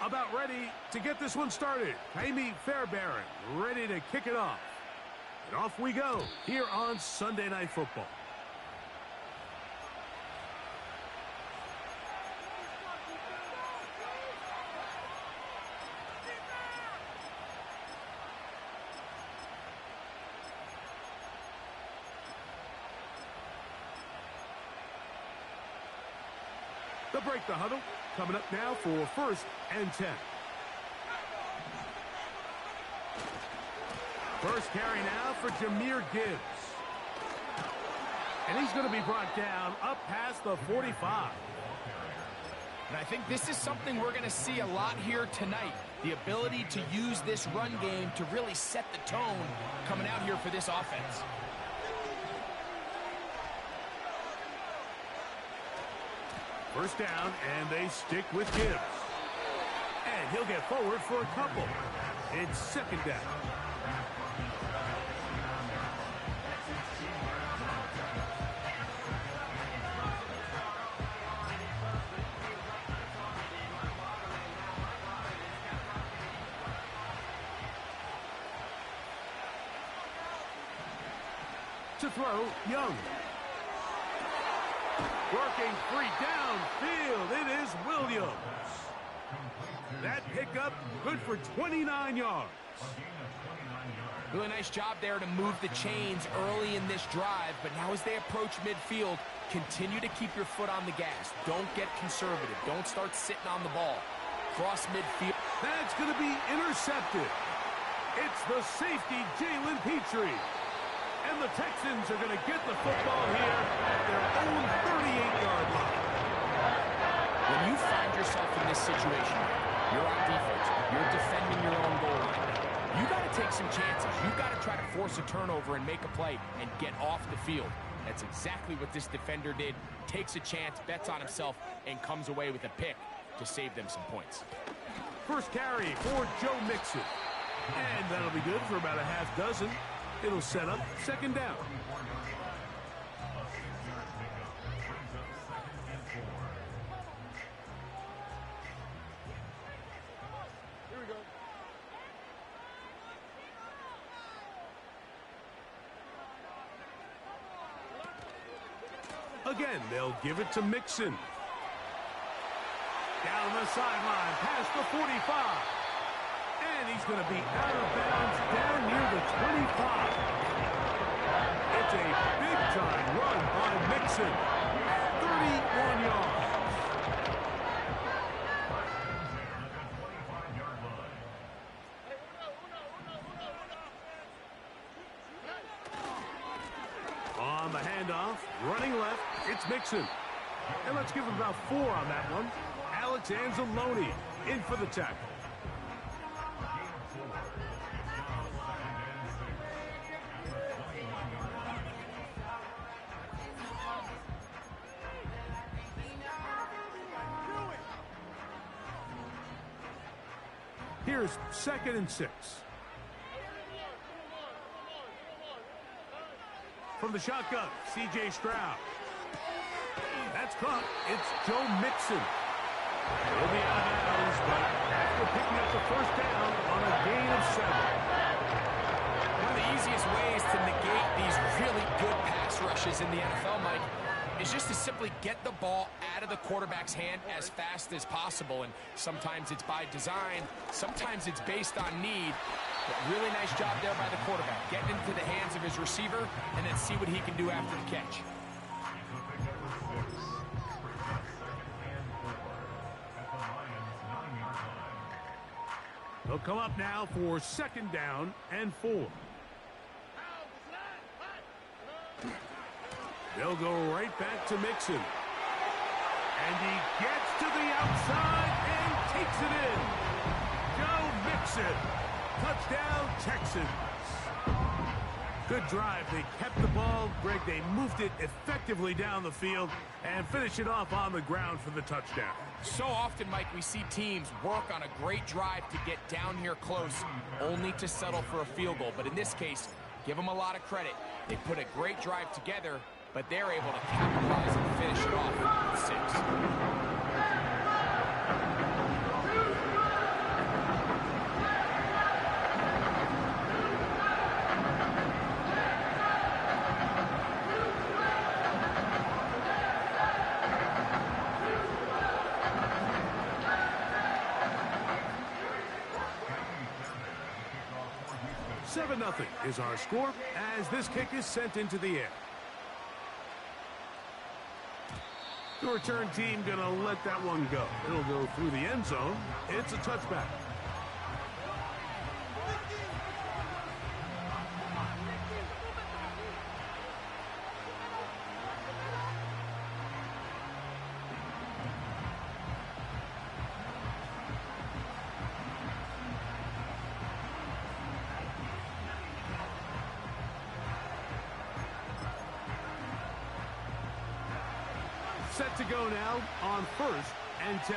About ready to get this one started. Jaime Fairbairn ready to kick it off. And off we go here on Sunday Night Football. They'll break the huddle. Coming up now for 1st and 10. First carry now for Jahmyr Gibbs. And he's going to be brought down up past the 45. And I think this is something we're going to see a lot here tonight. The ability to use this run game to really set the tone coming out here for this offense. First down, and they stick with Gibbs. And he'll get forward for a couple. It's 2nd down. To throw, Young. Working free downfield, it is Williams. That pickup good for 29 yards. Really nice job there to move the chains early in this drive, but now as they approach midfield, continue to keep your foot on the gas. Don't get conservative. Don't start sitting on the ball. Cross midfield. That's going to be intercepted. It's the safety, Jalen Petrie. And the Texans are going to get the football here at their own 38-yard line. When you find yourself in this situation, you're on defense, you're defending your own goal line. You got to take some chances. You got to try to force a turnover and make a play and get off the field. That's exactly what this defender did. Takes a chance, bets on himself, and comes away with a pick to save them some points. First carry for Joe Mixon. And that'll be good for about a half dozen. It'll set up 2nd down. Here we go. Again, they'll give it to Mixon. Down the sideline, past the 45. And he's going to be out of bounds down near the 25. It's a big-time run by Mixon. 31 yards. On the handoff, running left, it's Mixon. And let's give him about 4 on that one. Alex Anzalone in for the tackle. Here's 2nd and 6. From the shotgun, C.J. Stroud. That's caught. It's Joe Mixon. He'll be out of bounds, but after picking up the 1st down on a gain of 7. One of the easiest ways to negate these really good pass rushes in the NFL, Mike, is just to simply get the ball out of the quarterback's hand as fast as possible. And sometimes it's by design, sometimes it's based on need. But really nice job there by the quarterback, getting into the hands of his receiver and then see what he can do after the catch. They'll come up now for 2nd down and 4. They'll go right back to Mixon. And he gets to the outside and takes it in. Joe Mixon. Touchdown, Texans. Good drive. They kept the ball. Greg, they moved it effectively down the field and finish it off on the ground for the touchdown. So often, Mike, we see teams work on a great drive to get down here close, only to settle for a field goal. But in this case, give them a lot of credit. They put a great drive together, but they're able to capitalize and finish it off with 6. 7-0 is our score as this kick is sent into the air. The return team gonna let that one go. It'll go through the end zone. It's a touchback. Set to go now on 1st and 10.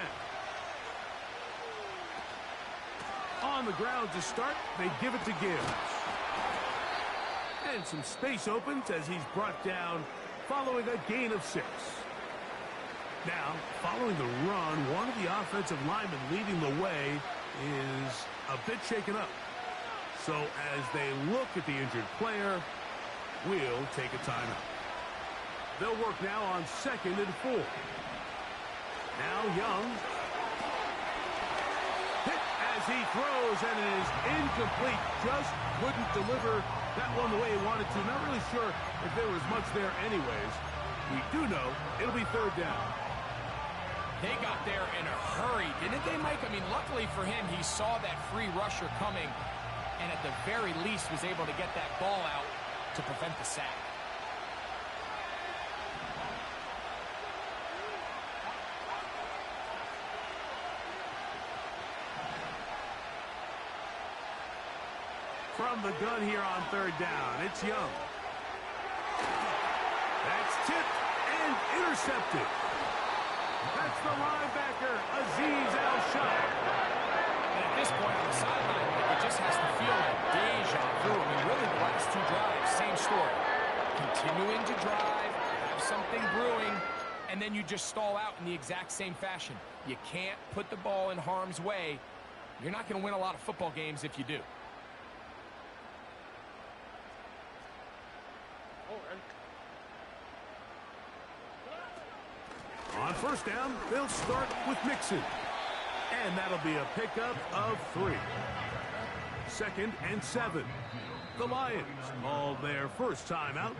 On the ground to start, they give it to Gibbs. And some space opens as he's brought down following a gain of 6. Now, following the run, one of the offensive linemen leading the way is a bit shaken up. So as they look at the injured player, we'll take a timeout. They'll work now on 2nd and 4. Now Young. Hit as he throws, and it is incomplete. Just couldn't deliver that one the way he wanted to. Not really sure if there was much there anyways. We do know it'll be 3rd down. They got there in a hurry, didn't they, Mike? I mean, luckily for him, he saw that free rusher coming, and at the very least was able to get that ball out to prevent the sack. From the gun here on 3rd down, it's Young. That's tipped and intercepted. That's the linebacker, Azeez Al-Shaair. And at this point on the sideline, it just has to feel like deja vu. I mean, really, the last 2 drives, same story. Continuing to drive, have something brewing, and then you just stall out in the exact same fashion. You can't put the ball in harm's way. You're not going to win a lot of football games if you do. On 1st down, they'll start with Mixon. And that'll be a pickup of 3. 2nd and 7. The Lions called their first timeout.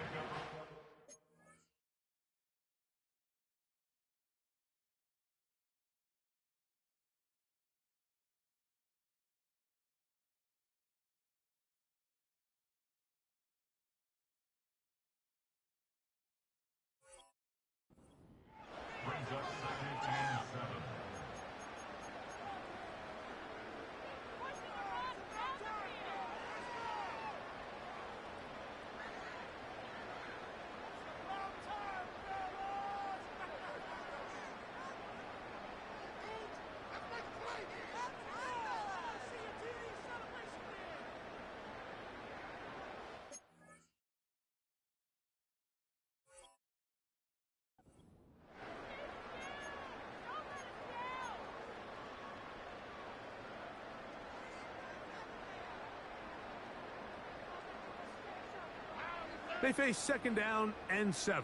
They face 2nd down and 7.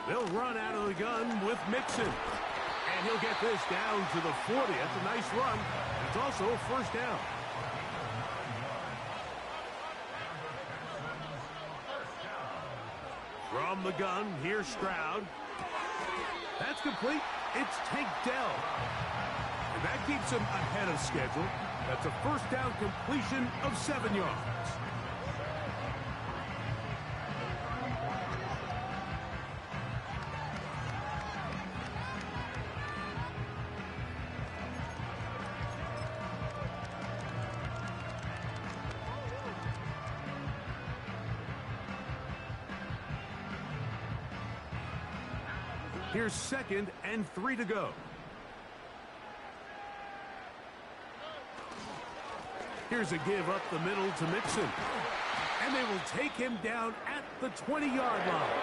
They'll run out of the gun with Mixon. And he'll get this down to the 40. That's a nice run. It's also a 1st down. From the gun, here's Stroud. That's complete. It's Tank Dell. And that keeps him ahead of schedule. That's a 1st down completion of 7 yards. Here's 2nd and 3 to go. Here's a give up the middle to Mixon. And they will take him down at the 20-yard line.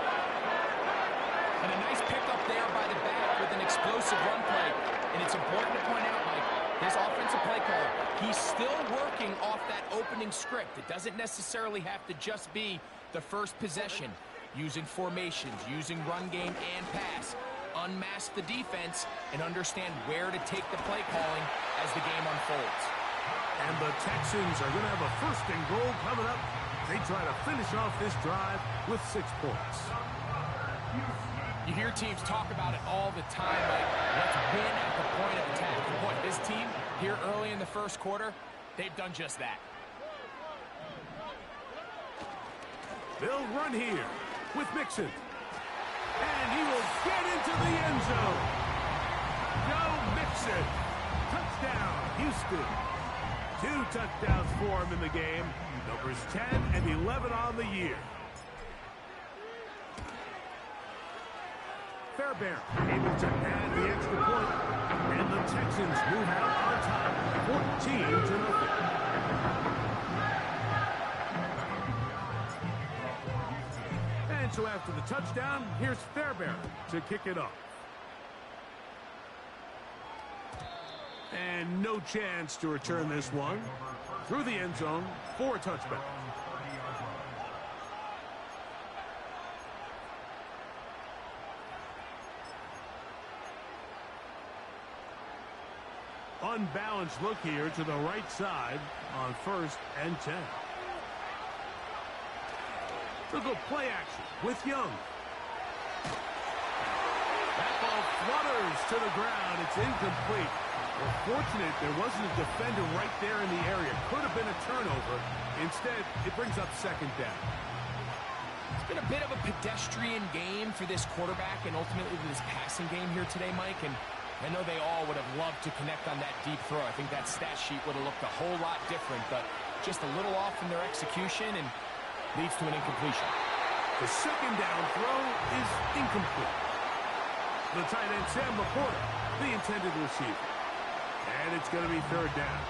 And a nice pickup there by the back with an explosive run play. And it's important to point out, Mike, this offensive play caller, he's still working off that opening script. It doesn't necessarily have to just be the first possession. Using formations, using run game and pass. unmask the defense and understand where to take the play calling as the game unfolds. And the Texans are going to have a 1st and goal coming up. They try to finish off this drive with 6 points. You hear teams talk about it all the time, like, let's win at the point of attack. And boy, this team here early in the 1st quarter, they've done just that. They'll run here with Mixon. And he will get into the end zone. Joe Mixon. Touchdown, Houston. 2 touchdowns for him in the game. Numbers 10 and 11 on the year. Fairbairn able to add the extra point. And the Texans move out on top, 14-0. And so after the touchdown, here's Fairbairn to kick it off. And no chance to return this one. Through the end zone for a touchback. Unbalanced look here to the right side on 1st and 10. They'll go play action with Young. That ball flutters to the ground. It's incomplete. Well, fortunate there wasn't a defender right there in the area. Could have been a turnover. Instead, it brings up 2nd down. It's been a bit of a pedestrian game for this quarterback and ultimately this passing game here today, Mike. And I know they all would have loved to connect on that deep throw. I think that stat sheet would have looked a whole lot different, but just a little off in their execution and leads to an incompletion. The 2nd down throw is incomplete. The tight end, Sam Laporta, the intended receiver. And it's going to be 3rd down.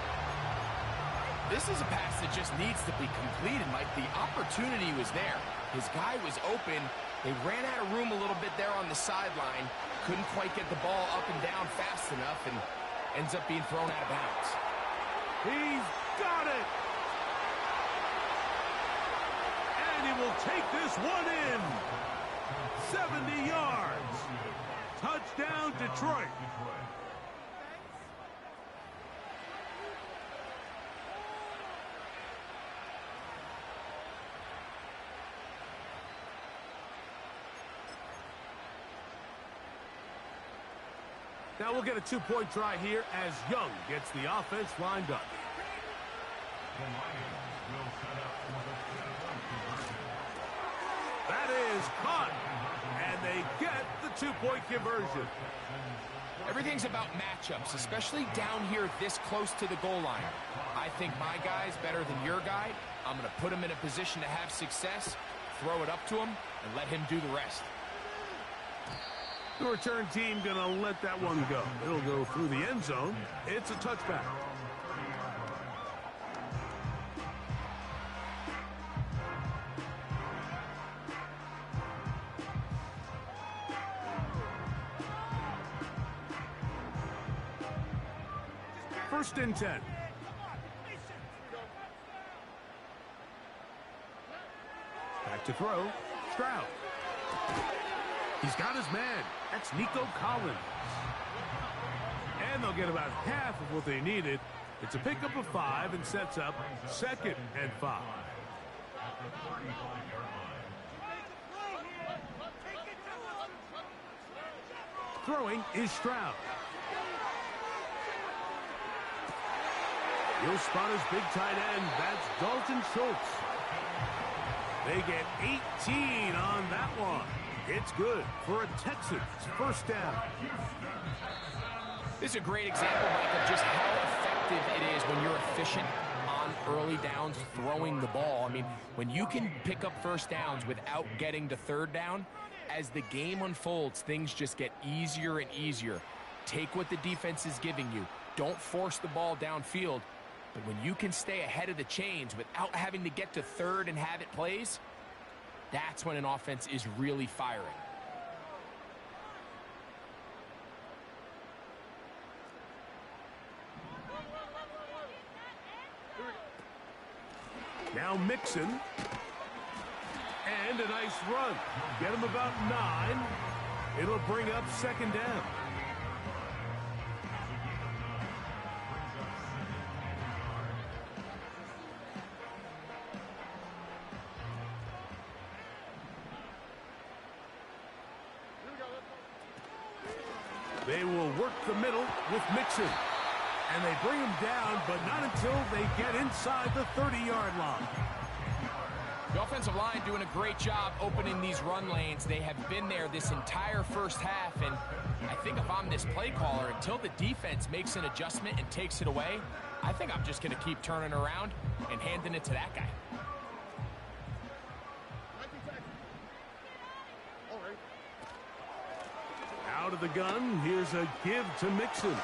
This is a pass that just needs to be completed, Mike. The opportunity was there. His guy was open. They ran out of room a little bit there on the sideline. Couldn't quite get the ball up and down fast enough and ends up being thrown out of bounds. He's got it! And he will take this one in. 70 yards. Touchdown, Detroit. Now we'll get a 2-point try here as Young gets the offense lined up. That is caught. And they get the 2-point conversion. Everything's about matchups, especially down here this close to the goal line. I think my guy's better than your guy. I'm going to put him in a position to have success, throw it up to him, and let him do the rest. The return team going to let that one go. It'll go through the end zone. It's a touchback. First and 10. Back to throw. Stroud. He's got his man. That's Nico Collins. And they'll get about half of what they needed. It's a pickup of 5 and sets up 2nd and 5. Throwing is Stroud. He'll spot his big tight end. That's Dalton Schultz. They get 18 on that one. It's good for a Texans first down. This is a great example, Mike, of just how effective it is when you're efficient on early downs throwing the ball. I mean, when you can pick up first downs without getting to 3rd down, as the game unfolds, things just get easier and easier. Take what the defense is giving you. Don't force the ball downfield. But when you can stay ahead of the chains without having to get to 3rd and have it plays, that's when an offense is really firing. Now Mixon. And a nice run. Get him about 9. It'll bring up second down. They will work the middle with Mixon. And they bring him down, but not until they get inside the 30-yard line. The offensive line doing a great job opening these run lanes. They have been there this entire first half, and I think if I'm this play caller, until the defense makes an adjustment and takes it away, I think I'm just going to keep turning around and handing it to that guy. Out of the gun, here's a give to Mixon.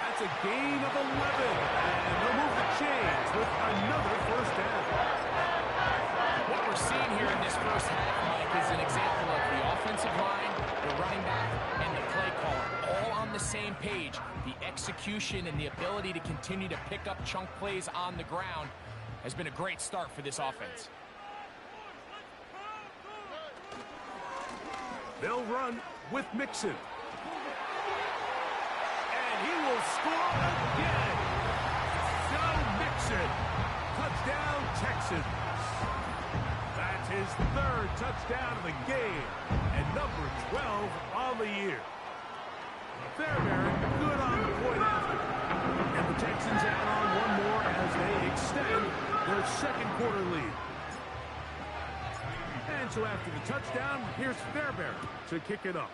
That's a gain of 11, and they'll move the chains with another first down. What we're seeing here in this first half, Mike, is an example of the offensive line, the running back, and the play caller all on the same page. The execution and the ability to continue to pick up chunk plays on the ground has been a great start for this offense. They'll run with Mixon. And he will score again. Joe Mixon. Touchdown, Texans. That's his third touchdown of the game. And number 12 on the year. Fairbairn good on the point after. And the Texans add on one more as they extend their second quarter lead. And so after the touchdown, here's Fairbairn to kick it up.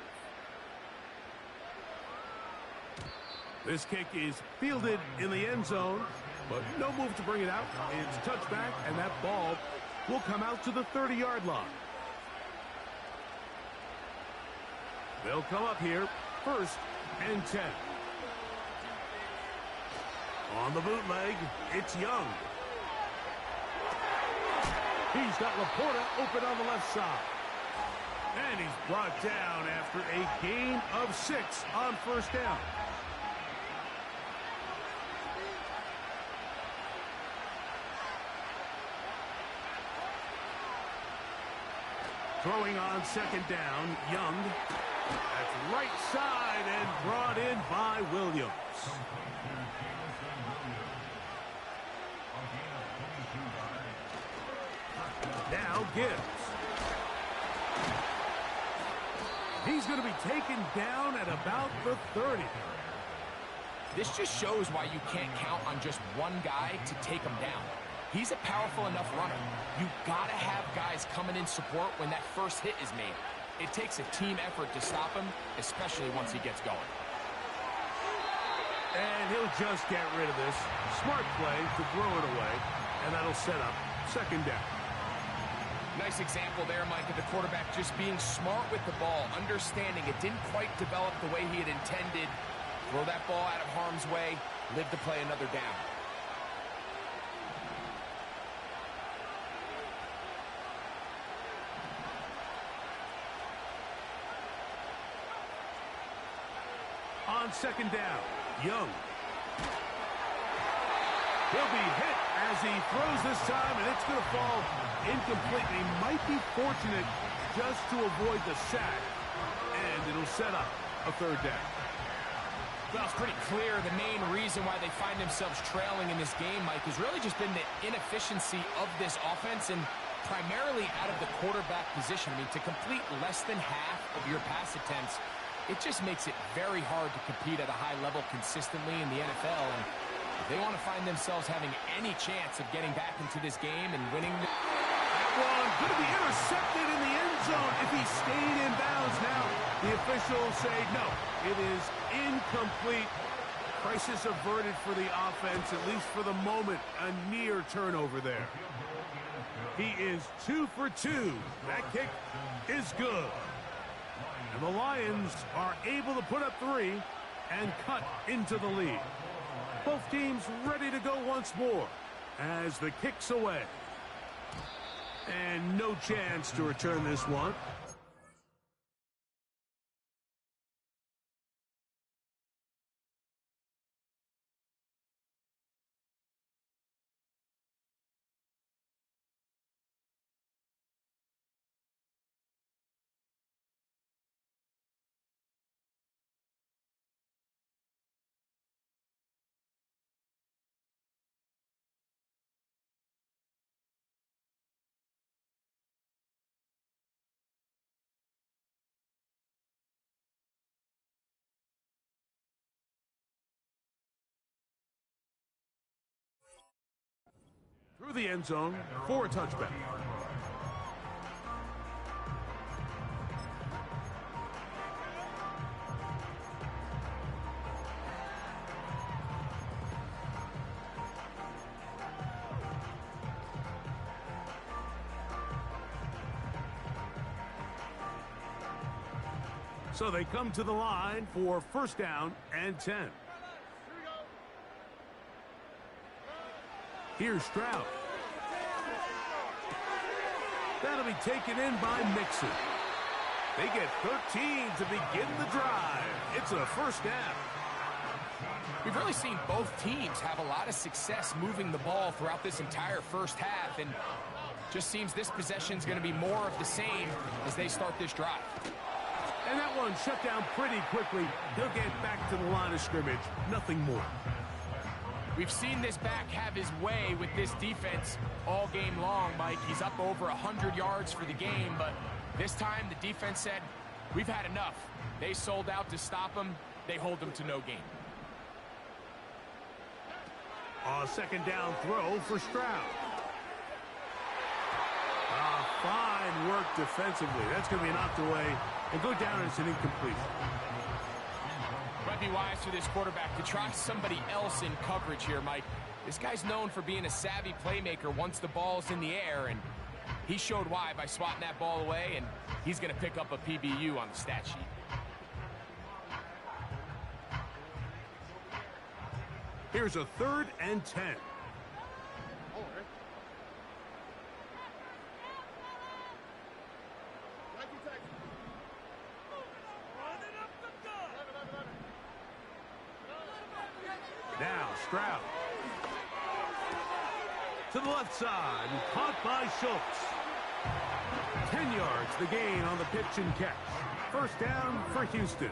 This kick is fielded in the end zone, but no move to bring it out. It's touchback, and that ball will come out to the 30-yard line. They'll come up here, 1st and 10. On the bootleg, it's Young. He's got Laporta open on the left side. And he's brought down after a gain of 6 on first down. Throwing on second down, Young. That's right side and brought in by Williams. Now Gibbs. He's going to be taken down at about the 30. This just shows why you can't count on just one guy to take him down. He's a powerful enough runner. You've got to have guys coming in support when that first hit is made. It takes a team effort to stop him, especially once he gets going. And he'll just get rid of this. Smart play to throw it away, and that'll set up second down. Nice example there, Mike, of the quarterback just being smart with the ball, understanding it didn't quite develop the way he had intended. Throw that ball out of harm's way, live to play another down. On second down, Young. He'll be hit as he throws this time, and it's going to fall incomplete. He might be fortunate just to avoid the sack, and it'll set up a third down. Well, it's pretty clear the main reason why they find themselves trailing in this game, Mike, has really just been the inefficiency of this offense and primarily out of the quarterback position. I mean, to complete less than half of your pass attempts, it just makes it very hard to compete at a high level consistently in the NFL. And if they want to find themselves having any chance of getting back into this game and winning. That one going to be intercepted in the end zone if he stayed in bounds. Now the officials say no, it is incomplete. Crisis averted for the offense, at least for the moment. A near turnover there. He is 2 for 2. That kick is good. And the Lions are able to put up 3 and cut into the lead. Both teams ready to go once more as the kick's away. And no chance to return this one. through the end zone for a touchback. So they come to the line for first down and 10. Here's Stroud. That'll be taken in by Mixon. They get 13 to begin the drive. It's a first down. We've really seen both teams have a lot of success moving the ball throughout this entire first half, and just seems this possession is going to be more of the same as they start this drive. And that one shut down pretty quickly. He'll get back to the line of scrimmage. Nothing more. We've seen this back have his way with this defense all game long, Mike. He's up over 100 yards for the game, but this time the defense said, we've had enough. They sold out to stop him. They hold him to no gain. A second down throw for Stroud. Fine work defensively. That's going to be knocked away and go down as an incompletion. Might be wise for this quarterback to try somebody else in coverage here, Mike. This guy's known for being a savvy playmaker once the ball's in the air, and he showed why by swatting that ball away, and he's going to pick up a PBU on the stat sheet. Here's a 3rd and 10. Now Stroud. To the left side, caught by Schultz. 10 yards the gain on the pitch and catch. First down for Houston.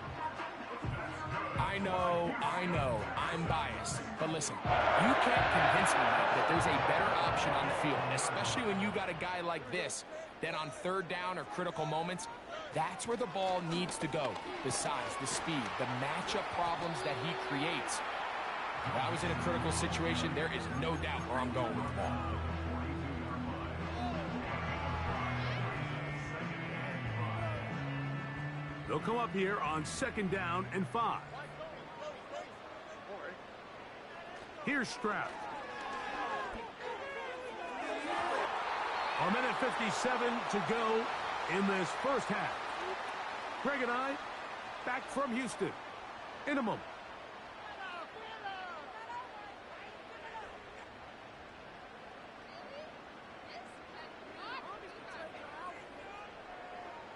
I know, I'm biased. But listen, you can't convince me that there's a better option on the field, especially when you got a guy like this, that on third down or critical moments, that's where the ball needs to go. The size, the speed, the matchup problems that he creates. If I was in a critical situation, there is no doubt where I'm going with the ball. They'll come up here on 2nd down and 5. Here's Stroud. A minute 57 to go in this first half. Greg and I back from Houston in a moment.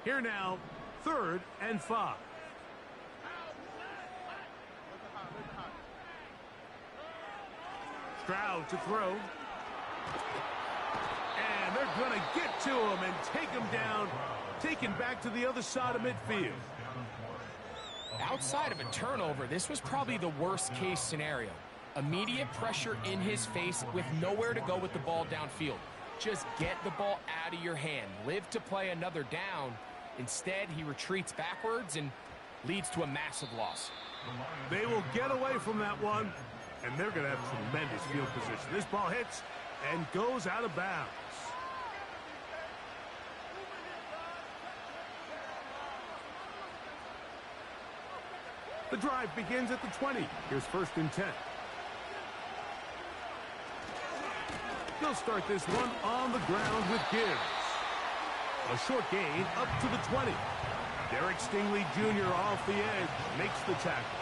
Here now, 3rd and 5. Stroud to throw. And they're going to get to him and take him down, taken back to the other side of midfield. Outside of a turnover, this was probably the worst case scenario. Immediate pressure in his face with nowhere to go with the ball downfield. Just get the ball out of your hand. Live to play another down. Instead, he retreats backwards and leads to a massive loss. They will get away from that one, and they're going to have tremendous field position. This ball hits and goes out of bounds. The drive begins at the 20. Here's 1st and 10. They'll start this one on the ground with Gibbs. A short gain up to the 20. Derek Stingley Jr. off the edge makes the tackle.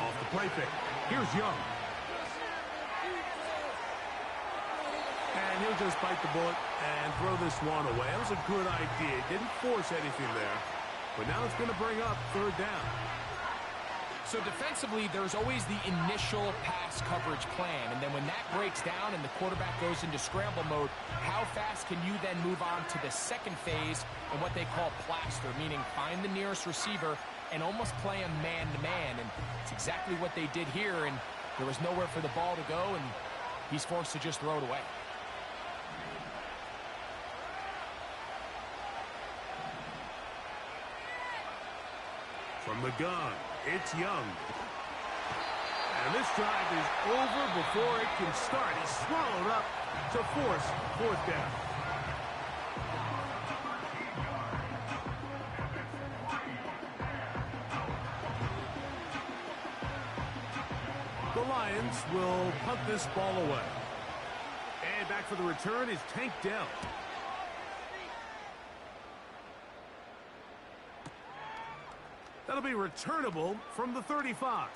Off the play fake. Here's Young. And he'll just bite the bullet and throw this one away. That was a good idea. Didn't force anything there. But now it's going to bring up 3rd down. So defensively, there's always the initial pass coverage plan, and then when that breaks down and the quarterback goes into scramble mode, how fast can you then move on to the second phase and what they call plaster, meaning find the nearest receiver and almost play him man-to-man, and it's exactly what they did here, and there was nowhere for the ball to go, and he's forced to just throw it away. From the gun, it's Young. And this drive is over before it can start. He's swallowed up to force fourth down. The Lions will punt this ball away. And back for the return is Tank Dell. That'll be returnable from the 35.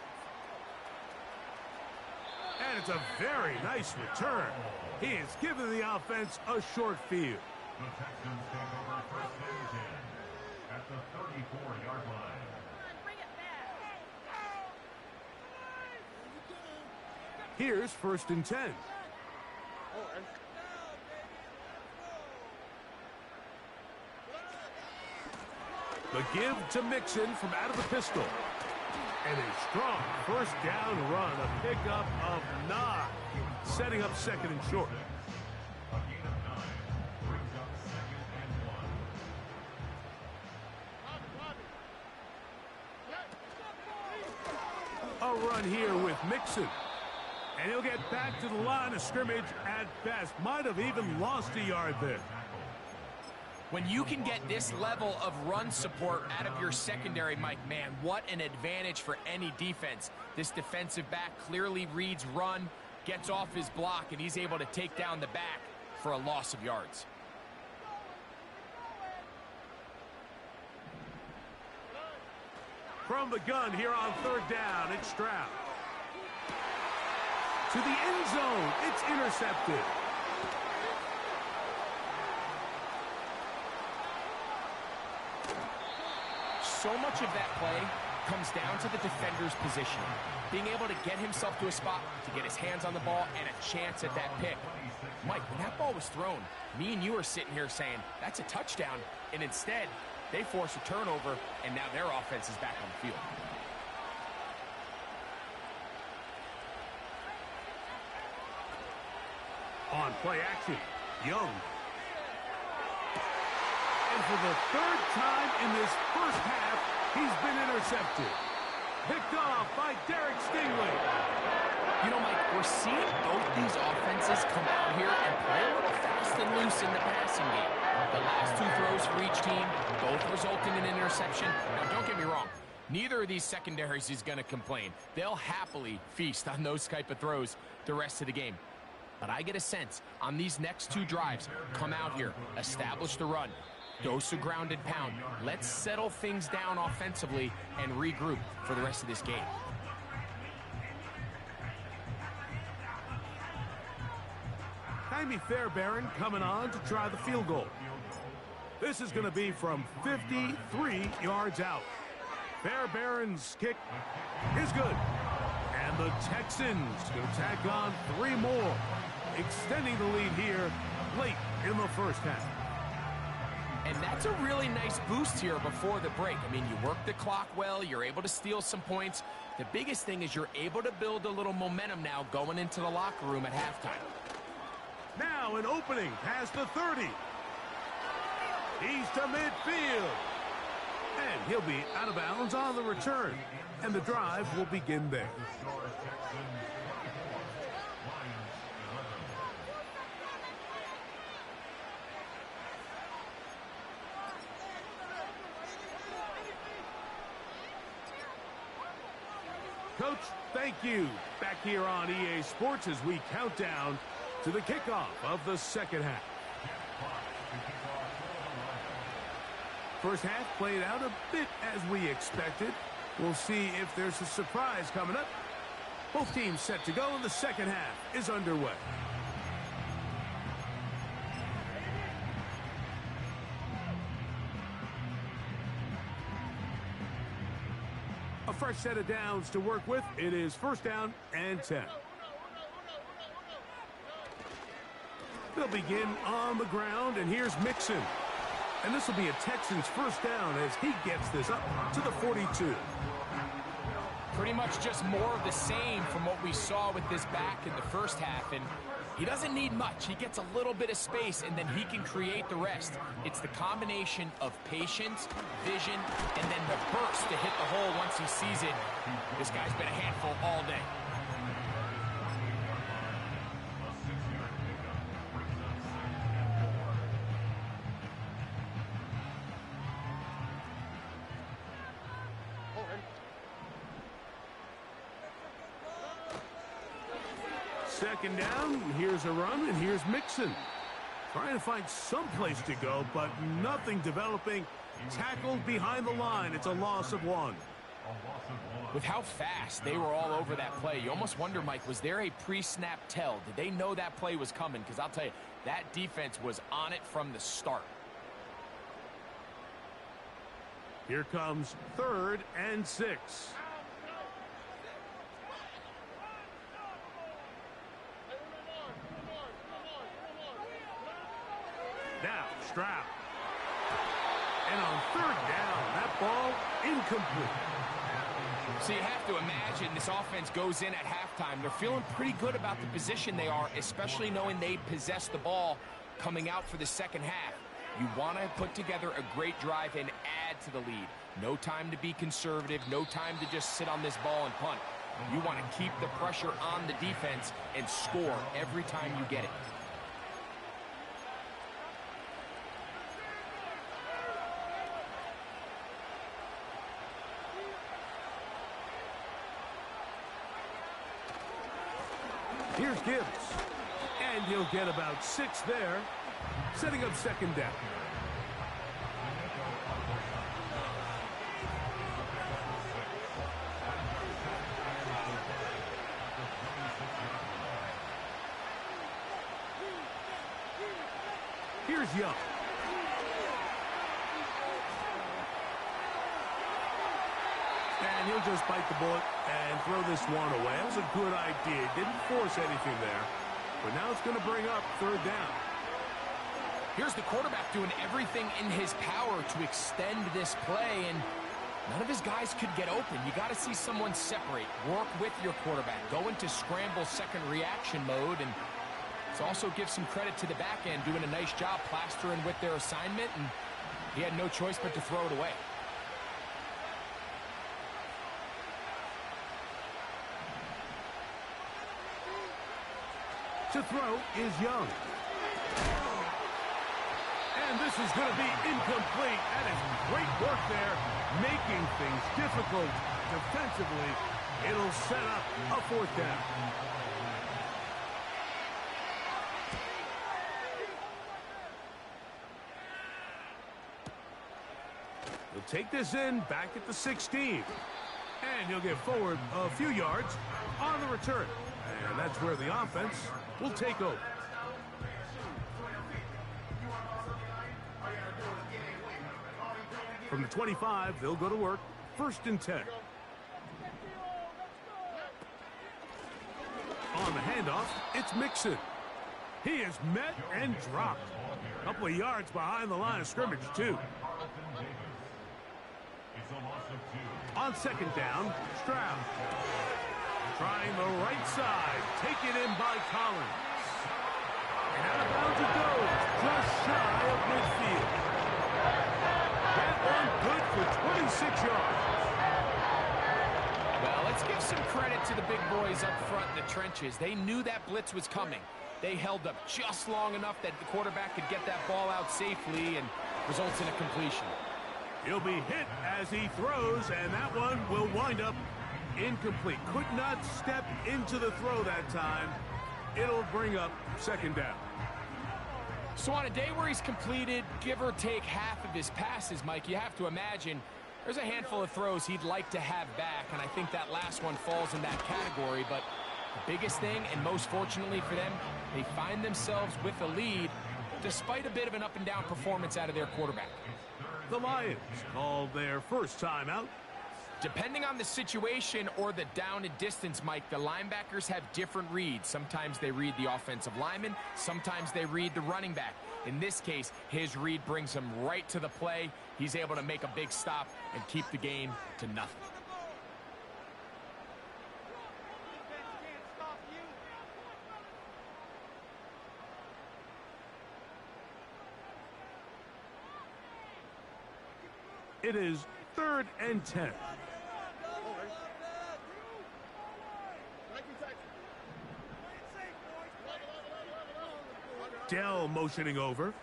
And it's a very nice return. He has given the offense a short field. The Texans take over first and 10 at the 34-yard line. Here's first and 10. The give to Mixon from out of the pistol. And a strong first down run, a pickup of 9, setting up second and short. A gain of 9 brings up second and 1. A run here with Mixon. And he'll get back to the line of scrimmage at best. Might have even lost a yard there. When you can get this level of run support out of your secondary, Mike, man, what an advantage for any defense. This defensive back clearly reads run, gets off his block, and he's able to take down the back for a loss of yards. From the gun here on third down, it's Stroud. To the end zone, it's intercepted. So much of that play comes down to the defender's positioning. Being able to get himself to a spot, to get his hands on the ball, and a chance at that pick. Mike, when that ball was thrown, me and you are sitting here saying, that's a touchdown. And instead, they force a turnover, and now their offense is back on the field. On play action, Young. And for the third time in this first half, he's been intercepted. Picked off by Derek Stingley. You know, Mike, we're seeing both these offenses come out here and play a little fast and loose in the passing game. The last 2 throws for each team, both resulting in an interception. Now, don't get me wrong. Neither of these secondaries is going to complain. They'll happily feast on those type of throws the rest of the game. But I get a sense on these next 2 drives, come out here, establish the run, dose a grounded pound. Let's settle things down offensively and regroup for the rest of this game. Jaime Fairbairn coming on to try the field goal. This is going to be from 53 yards out. Fairbairn's kick is good. And the Texans going to tack on 3 more, extending the lead here late in the first half. And that's a really nice boost here before the break. I mean, you work the clock well, you're able to steal some points. The biggest thing is you're able to build a little momentum now going into the locker room at halftime. Now an opening past the 30. He's to midfield. And he'll be out of bounds on the return. And the drive will begin there. Coach, thank you. Back here on EA Sports as we count down to the kickoff of the second half. First half played out a bit as we expected. We'll see if there's a surprise coming up. Both teams set to go, and the second half is underway. A fresh set of downs to work with. It is first down and 10. They'll begin on the ground, and here's Mixon. And this will be a Texans first down as he gets this up to the 42. Pretty much just more of the same from what we saw with this back in the first half. And He doesn't need much. He gets a little bit of space, and then he can create the rest. It's the combination of patience, vision, and then the burst to hit the hole once he sees it. This guy's been a handful all day. Second down, here's a run, and here's Mixon. Trying to find some place to go, but nothing developing. Tackled behind the line. It's a loss of 1. With how fast they were all over that play, you almost wonder, Mike, was there a pre-snap tell? Did they know that play was coming? Because I'll tell you, that defense was on it from the start. Here comes 3rd and 6. Now, Stroud. And on 3rd down, that ball incomplete. So you have to imagine this offense goes in at halftime. They're feeling pretty good about the position they are, especially knowing they possess the ball coming out for the second half. You want to put together a great drive and add to the lead. No time to be conservative, no time to just sit on this ball and punt. You want to keep the pressure on the defense and score every time you get it. Here's Gibbs. And he'll get about 6 there, setting up 2nd down. Here's Young. And he'll just bite the bullet and throw this one away. That was a good idea. Didn't force anything there. But now it's going to bring up 3rd down. Here's the quarterback doing everything in his power to extend this play, and none of his guys could get open. You got to see someone separate. Work with your quarterback. Go into scramble second reaction mode, and let's also give some credit to the back end doing a nice job plastering with their assignment, and he had no choice but to throw it away. To throw is Young. And this is going to be incomplete. That is great work there, making things difficult defensively. It'll set up a 4th down. He'll take this in back at the 16. And he'll get forward a few yards on the return. And that's where the offense will take over. From the 25, they'll go to work. 1st and 10. On the handoff, it's Mixon. He is met and dropped. A couple of yards behind the line of scrimmage, too. On 2nd down, Stroud. Trying the right side. Taken in by Collins. And out of bounds it goes. Just shy of midfield. That one good for 26 yards. Well, let's give some credit to the big boys up front in the trenches. They knew that blitz was coming. They held up just long enough that the quarterback could get that ball out safely and results in a completion. He'll be hit as he throws, and that one will wind up incomplete. Could not step into the throw that time. It'll bring up 2nd down. So on a day where he's completed, give or take half of his passes, Mike, you have to imagine there's a handful of throws he'd like to have back, and I think that last one falls in that category. But the biggest thing, and most fortunately for them, they find themselves with a lead despite a bit of an up-and-down performance out of their quarterback. The Lions called their first timeout. Depending on the situation or the down and distance, Mike, the linebackers have different reads. Sometimes they read the offensive lineman. Sometimes they read the running back. In this case, his read brings him right to the play. He's able to make a big stop and keep the game to nothing. It is 3rd and 10. Dell motioning over.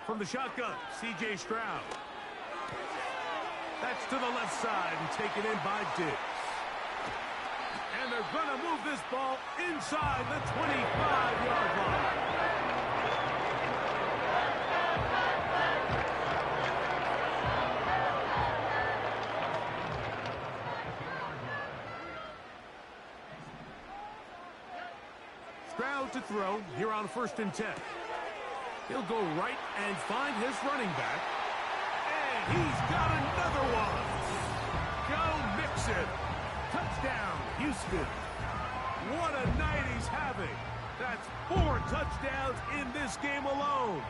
From the shotgun, C.J. Stroud. That's to the left side and taken in by Diggs. And they're going to move this ball inside the 25-yard line. Stroud to throw here on 1st and 10. He'll go right and find his running back. And he's got another one. Joe Mixon. Touchdown, Houston. What a night he's having. That's 4 touchdowns in this game alone.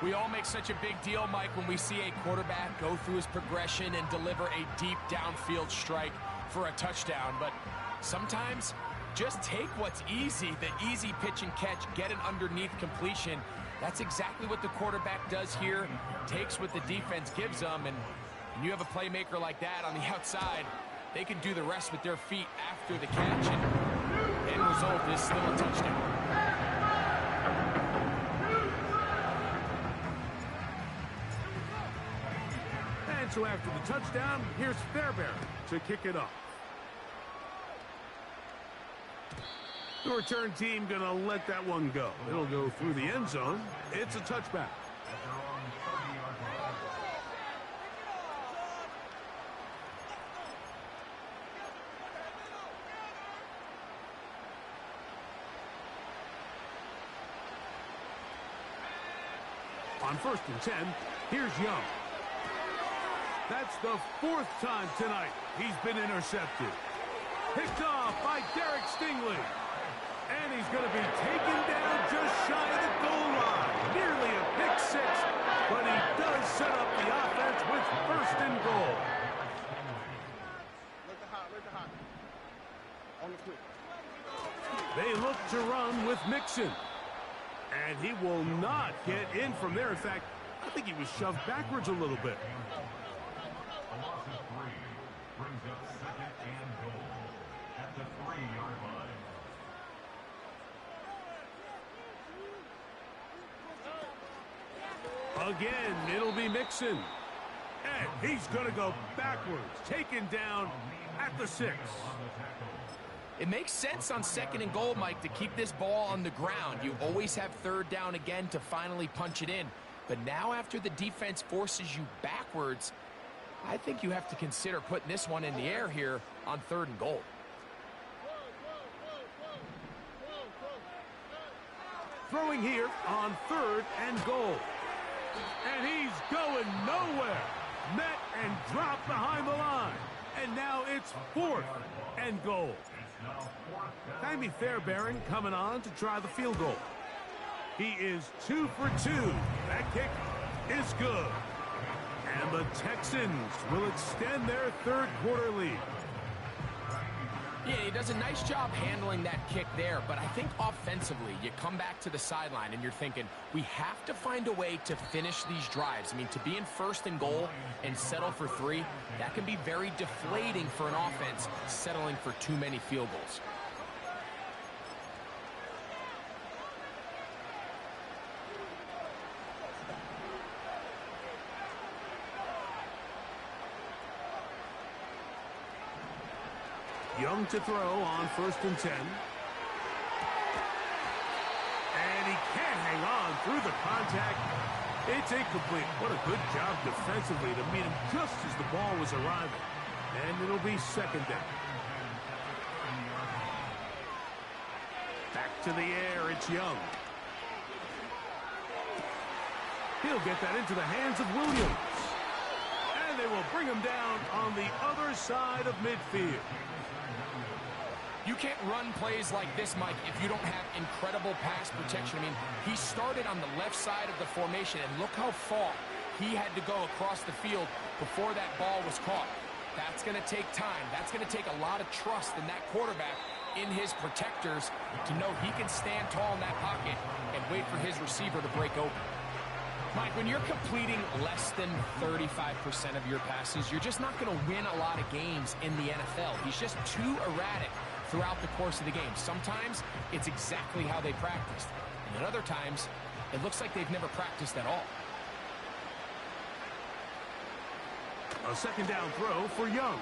We all make such a big deal, Mike, when we see a quarterback go through his progression and deliver a deep downfield strike for a touchdown. But sometimes, just take what's easy, the easy pitch and catch, get an underneath completion. That's exactly what the quarterback does here, takes what the defense gives them, and when you have a playmaker like that on the outside, they can do the rest with their feet after the catch, and the end result is still a touchdown. And so after the touchdown, here's Fairbairn to kick it off. The return team going to let that one go. It'll go through the end zone. It's a touchback. On 1st and 10, here's Young. That's the 4th time tonight he's been intercepted. Picked off by Derek Stingley. And he's going to be taken down just shy of the goal line. Nearly a pick 6, but he does set up the offense with 1st and goal. They look to run with Mixon. And he will not get in from there. In fact, I think he was shoved backwards a little bit. A loss of 3 brings up 2nd and goal at the 3-yard line. Again, it'll be Mixon. And he's going to go backwards, taken down at the 6. It makes sense on 2nd and goal, Mike, to keep this ball on the ground. You always have 3rd down again to finally punch it in. But now after the defense forces you backwards, I think you have to consider putting this one in the air here on 3rd and goal. Throwing here on 3rd and goal. And he's going nowhere. Met and dropped behind the line. And now it's 4th and goal. Timmy Fairbairn coming on to try the field goal. He is 2 for 2. That kick is good. And the Texans will extend their 3rd quarter lead. Yeah, he does a nice job handling that kick there, but I think offensively, you come back to the sideline and you're thinking, we have to find a way to finish these drives. I mean, to be in 1st and goal and settle for 3, that can be very deflating for an offense settling for too many field goals. Young to throw on 1st and 10. And he can't hang on through the contact. It's incomplete. What a good job defensively to meet him just as the ball was arriving. And it'll be 2nd down. Back to the air, it's Young. He'll get that into the hands of Williams. And they will bring him down on the other side of midfield. You can't run plays like this, Mike, if you don't have incredible pass protection. I mean, he started on the left side of the formation, and look how far he had to go across the field before that ball was caught. That's going to take time. That's going to take a lot of trust in that quarterback, in his protectors, to know he can stand tall in that pocket and wait for his receiver to break open. Mike, when you're completing less than 35% of your passes, you're just not going to win a lot of games in the NFL. He's just too erratic throughout the course of the game. Sometimes it's exactly how they practiced, and at other times it looks like they've never practiced at all. A second down throw for Young.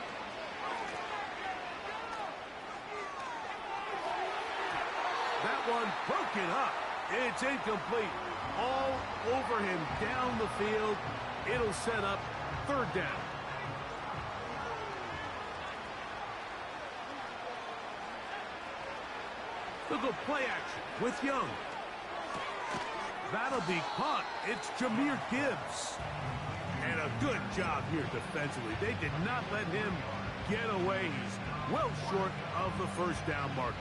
That one broken up. It's incomplete. All over him down the field. It'll set up third down. Look at play action with Young. That'll be caught. It's Jahmyr Gibbs. And a good job here defensively. They did not let him get away. He's well short of the first down mark.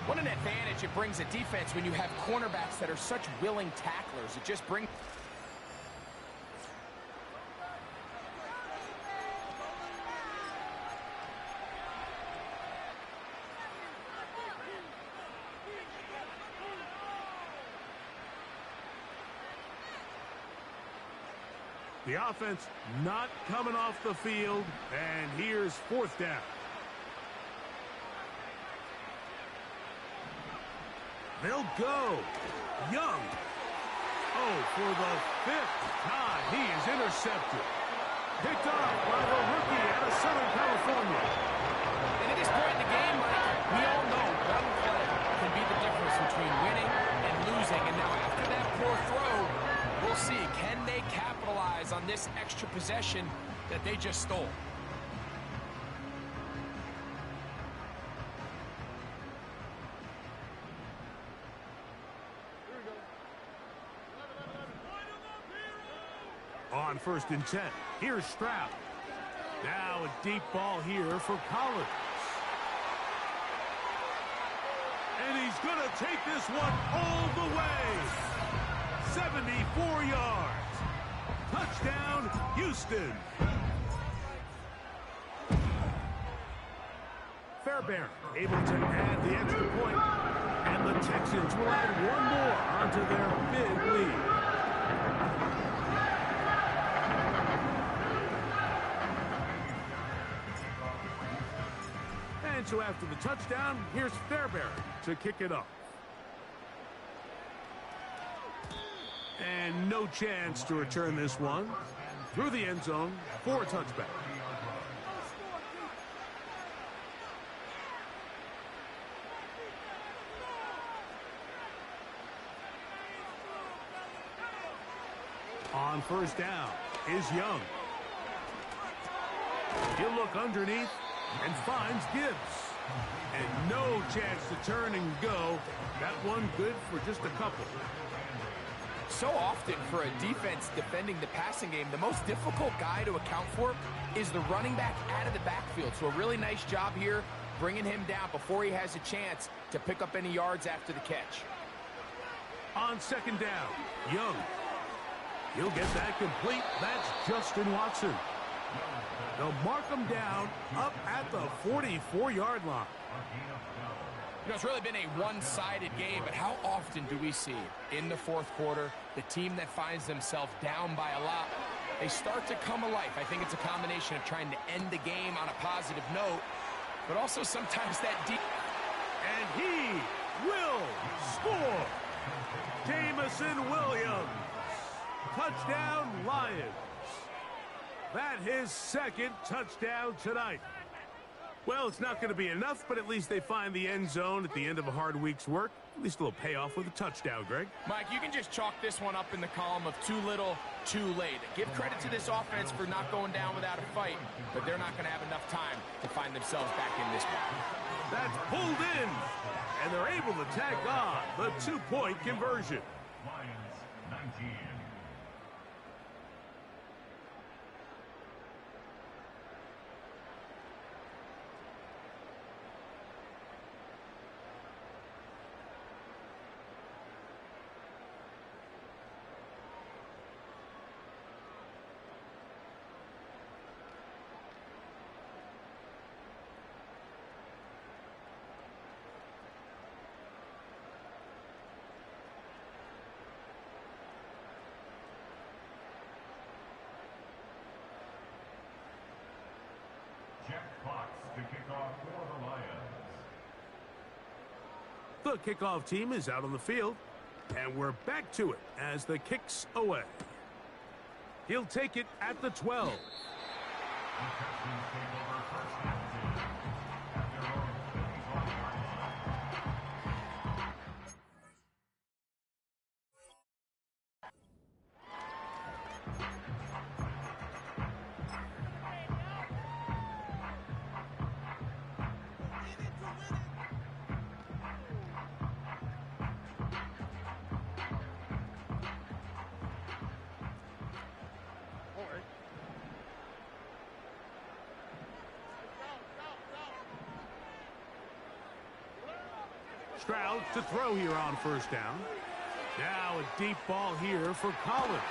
What an advantage it brings a defense when you have cornerbacks that are such willing tacklers. It just brings... The offense not coming off the field, and here's fourth down. They'll go. Young. Oh, for the fifth time, he is intercepted. Picked off by the rookie out of Southern California. And at this point in the game, Mike, we all know one play can be the difference between winning and losing. And now after that poor throw, we'll see, can they capitalize on this extra possession that they just stole? On 1st and 10, here's Stroud. Now a deep ball here for Collins. And he's going to take this one all the way. 74 yards. Touchdown, Houston. Fairbairn able to add the extra point. And the Texans will add one more onto their big lead. And so after the touchdown, here's Fairbairn to kick it off. And no chance to return this one. Through the end zone for a touchback. On 1st down is Young. He'll look underneath and finds Gibbs. And no chance to turn and go. That one good for just a couple. So often for a defense defending the passing game, the most difficult guy to account for is the running back out of the backfield. So a really nice job here bringing him down before he has a chance to pick up any yards after the catch. On 2nd down, Young. He'll get that complete. That's Justin Watson. They'll mark him down up at the 44-yard line. You know, it's really been a one-sided game, but how often do we see in the 4th quarter the team that finds themselves down by a lot, they start to come alive. I think it's a combination of trying to end the game on a positive note, but also sometimes that deep... And he will score. Jameson Williams. Touchdown, Lions. That his 2nd touchdown tonight. Well, it's not going to be enough, but at least they find the end zone at the end of a hard week's work. At least a little payoff with a touchdown, Greg. Mike, you can just chalk this one up in the column of too little, too late. Give credit to this offense for not going down without a fight, but they're not going to have enough time to find themselves back in this one. That's pulled in, and they're able to tack on the 2-point conversion. Lions 19. The kickoff team is out on the field, and we're back to it as the kick's away. He'll take it at the 12. Stroud to throw here on first down. Now a deep ball here for Collins.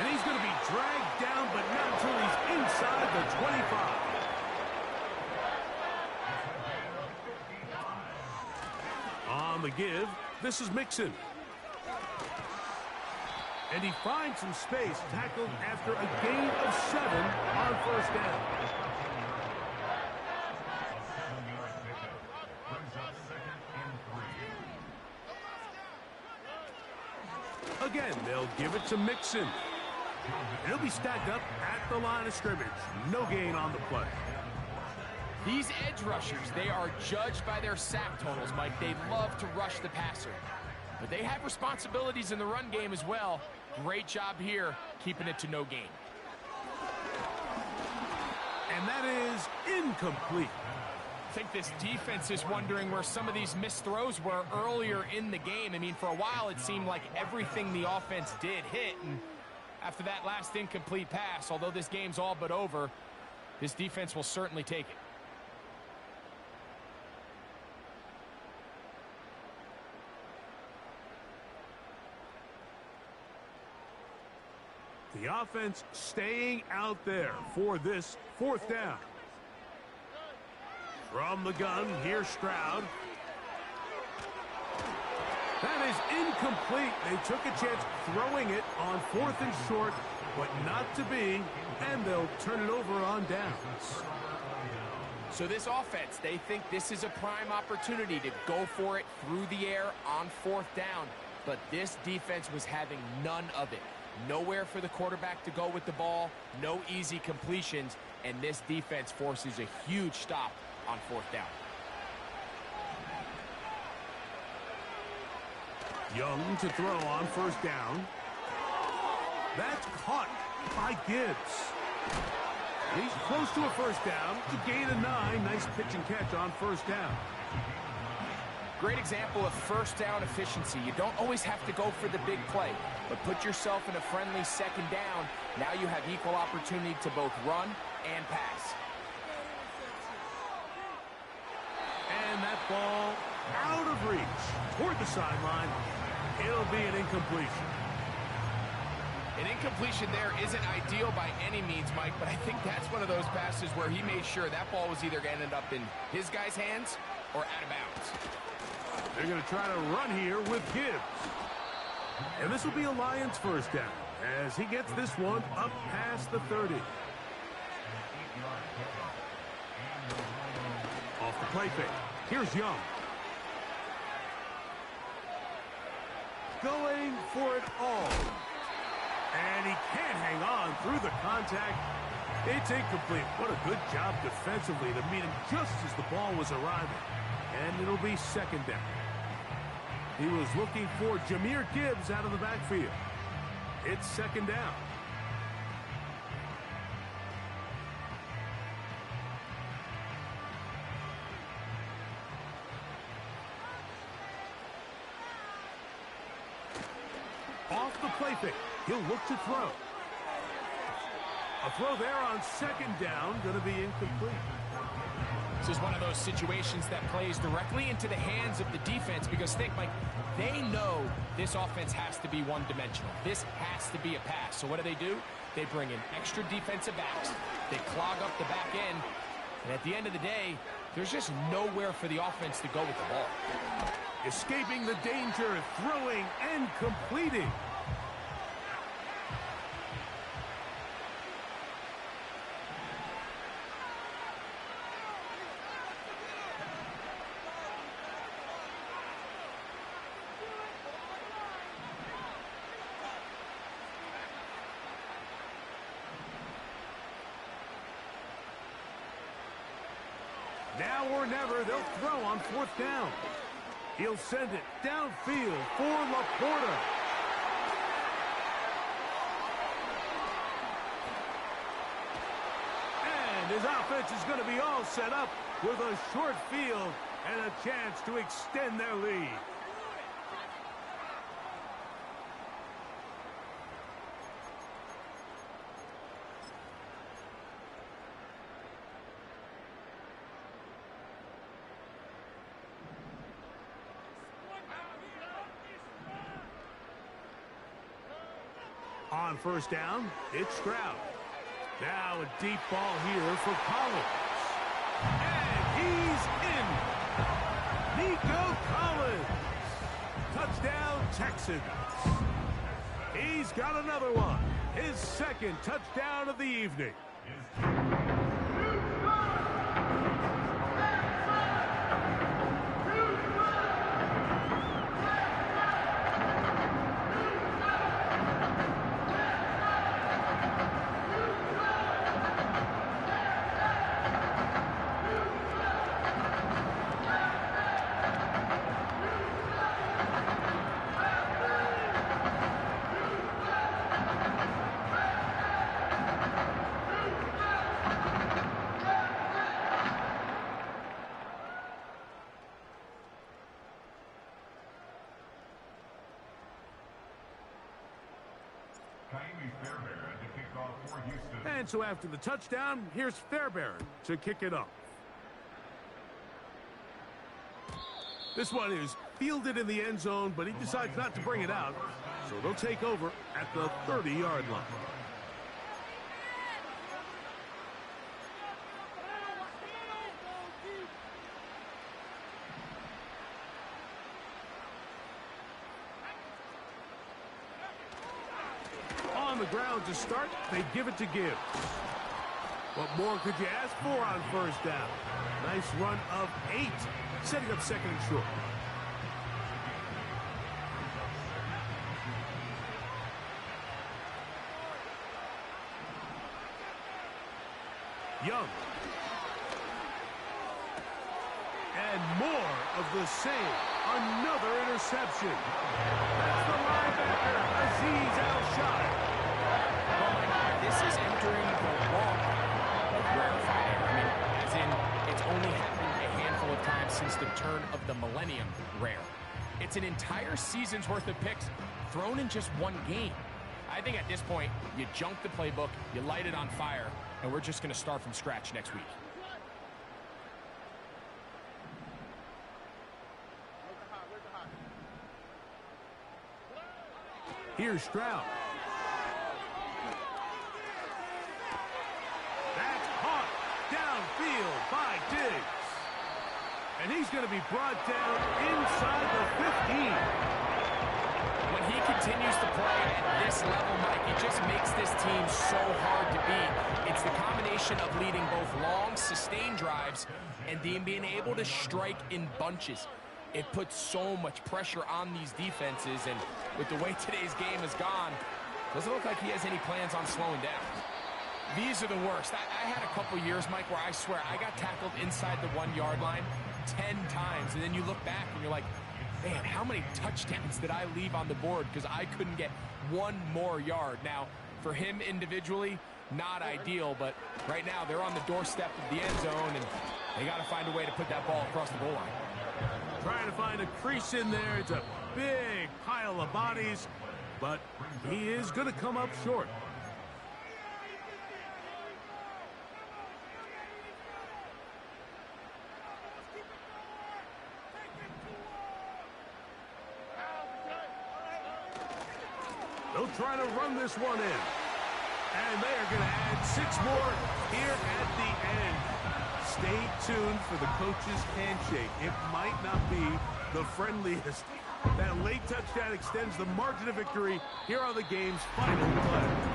And he's going to be dragged down, but not until he's inside the 25. On the give, this is Mixon. And he finds some space, tackled after a gain of 7 on first down. Again, they'll give it to Mixon. He'll be stacked up at the line of scrimmage. No gain on the play. These edge rushers, they are judged by their sack totals, Mike. They love to rush the passer. But they have responsibilities in the run game as well. Great job here, keeping it to no gain. And that is incomplete. I think this defense is wondering where some of these missed throws were earlier in the game. I mean, for a while, it seemed like everything the offense did hit. And after that last incomplete pass, although this game's all but over, this defense will certainly take it. The offense staying out there for this fourth down. From the gun, here's Stroud. That is incomplete. They took a chance throwing it on 4th and short, but not to be, and they'll turn it over on downs. So this offense, they think this is a prime opportunity to go for it through the air on 4th down, but this defense was having none of it. Nowhere for the quarterback to go with the ball, no easy completions, and this defense forces a huge stop on 4th down. Young to throw on first down. That's caught by Gibbs. He's close to a first down. A gain of 9. Nice pitch and catch on first down. Great example of first down efficiency. You don't always have to go for the big play, but put yourself in a friendly second down. Now you have equal opportunity to both run and pass. And that ball out of reach toward the sideline. It'll be an incompletion. An incompletion there isn't ideal by any means, Mike, but I think that's one of those passes where he made sure that ball was either going to end up in his guy's hands or out of bounds. They're going to try to run here with Gibbs. And this will be a Lions first down as he gets this one up past the 30. Off the play fake. Here's Young. Going for it all. And he can't hang on through the contact. It's incomplete. What a good job defensively to meet him just as the ball was arriving. And it'll be second down. He was looking for Jahmyr Gibbs out of the backfield. It's second down. Off the play fake. He'll look to throw. A throw there on second down, going to be incomplete. This is one of those situations that plays directly into the hands of the defense because think, Mike, they know this offense has to be one-dimensional. This has to be a pass. So what do? They bring in extra defensive backs. They clog up the back end. And at the end of the day, there's just nowhere for the offense to go with the ball. Escaping the danger, throwing and completing. Now or never, they'll throw on 4th down. He'll send it downfield for Laporta. And his offense is going to be all set up with a short field and a chance to extend their lead. On 1st down, it's Stroud. Now a deep ball here for Collins. And he's in. Nico Collins. Touchdown, Texans. He's got another one. His 2nd touchdown of the evening. And so after the touchdown, here's Fairbairn to kick it off. This one is fielded in the end zone, but he decides not to bring it out. So they'll take over at the 30-yard line. On the ground to start, they give it to Gibbs. What more could you ask for on 1st down? Nice run of 8, setting up 2nd and short. Young. And more of the same. Another interception. That's the linebacker, Azeez Al-Shaair. This is entering the wall of rarefied air. I mean, as in, it's only happened a handful of times since the turn of the millennium rare. It's an entire season's worth of picks thrown in just one game. I think at this point, you junk the playbook, you light it on fire, and we're just going to start from scratch next week. Here's Stroud. That's caught downfield by Diggs. And he's going to be brought down inside the 15. When he continues to play at this level, Mike, it just makes this team so hard to beat. It's the combination of leading both long, sustained drives and then being able to strike in bunches. It puts so much pressure on these defenses, and with the way today's game has gone, doesn't look like he has any plans on slowing down. These are the worst. I had a couple years, Mike, where I swear I got tackled inside the 1-yard line 10 times, and then you look back and you're like, man, how many touchdowns did I leave on the board because I couldn't get one more yard? Now, for him individually, not ideal, but right now they're on the doorstep of the end zone, and they got to find a way to put that ball across the goal line. Trying to find a crease in there. It's a big pile of bodies, but he is going to come up short. They'll try to run this one in. And they are going to add 6 more here at the end. Stay tuned for the coach's handshake. It might not be the friendliest. That late touchdown extends the margin of victory here on the game's final play.